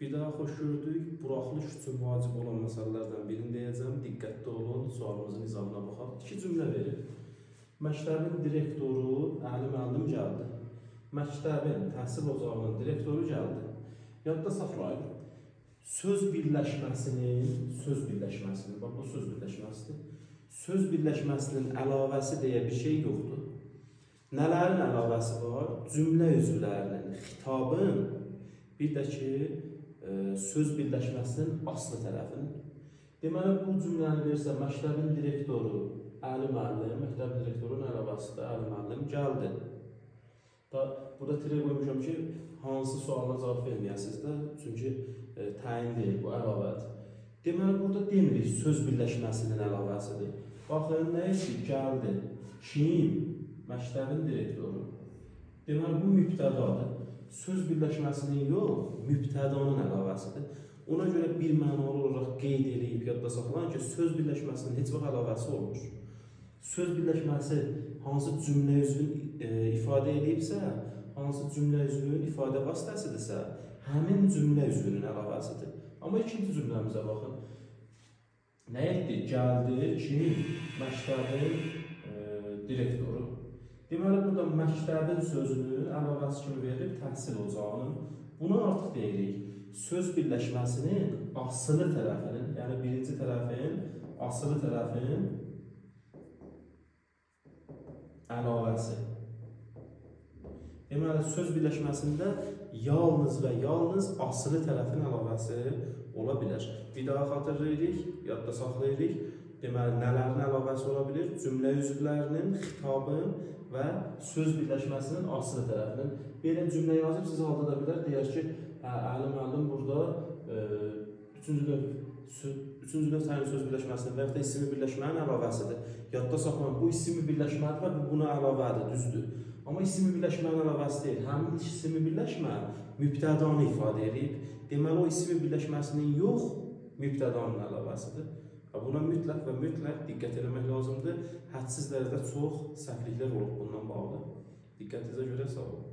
Bir daha xoş gördük. Buraxılış üçün vacib olan məsələlərdən birini deyəcəm. Diqqətli olun, sualımızın izahına baxaq. İki cümlə verir. Məktəbin direktoru Əli müəllim gəldi. Məktəbin təhsil ocağının direktoru gəldi. Yadda saxlayın. Söz birləşməsinin, bax bu söz birləşməsidir. Söz birləşməsinin əlavəsi deyə bir şey yoxdur. Nələrin əlavəsi var? Cümlə üzvlərinin, xitabın, bir də ki, söz birləşməsinin aslı tərəfinin. Deməli, bu cümləni versə, məktəbin direktoru Əli müəllim, məktəbin direktorunun əlavəsində Əli müəllim gəldi. Burada tire qoymuşam ki, hansı sualına cavab verməyəsiniz də, çünki təyin deyil, bu əlavədir. Deməli, burada demirik, söz birləşməsinin əlavəsidir. Baxın, nə ki, gəldi, kim? Məktəbin direktoru. Deməli, bu mübtədadır. Söz birləşməsinin yox, mübtədanın əlavəsidir. Ona görə bir mənalı olaraq qeyd edib, yadda saxlayın ki, söz birləşməsinin heç vaxt əlavəsi olmur. Söz birləşməsi hansı cümlə üzvün ifadə edibsə, hansı cümlə üzvünün ifadə vasitəsidirsə, həmin cümlə üzvünün əlavəsidir. Amma ikinci cümləmizə baxın. Nə etdi? Gəldi, kim? Məktəbin direktoru. Deməli, burada məktəbin sözünün əlavəsi kimi verilib təhsil ocağının. Buna artıq deyirik. Söz birləşməsinin asılı tərəfinin, yəni birinci tərəfin, asılı tərəfin əlavəsi. Deməli, söz birləşməsində yalnız və yalnız asılı tərəfin əlavəsi ola bilər. Bir daha xatırlayırıq, yadda saxlayırıq. Deməli, nələrin əlavəsi ola bilir? Cümlə üzvlərinin, xitabın və söz birləşməsinin asılı tərəfinin. Belə cümlə yazıb siz halda da bilər, deyər ki, Əli müəllim burada üçüncü növ təyin söz birləşməsinin və ya da ismi birləşmənin əlavəsidir. Yadda saxlayın, bu ismi birləşmədir və bu buna əlavədir, düzdür. Amma ismi birləşmənin əlavəsi deyil. Həmin ismi birləşmə mübtədanı ifadə edib. Deməli, o ismi birləşməsinin yox, mübtədanın əlavəsidir. Buna mütləq və mütləq diqqət etmək lazımdır. Hədsiz dərəcədə çox səhvliklər olub bundan bağlı. Diqqətinizə görə sağ olun.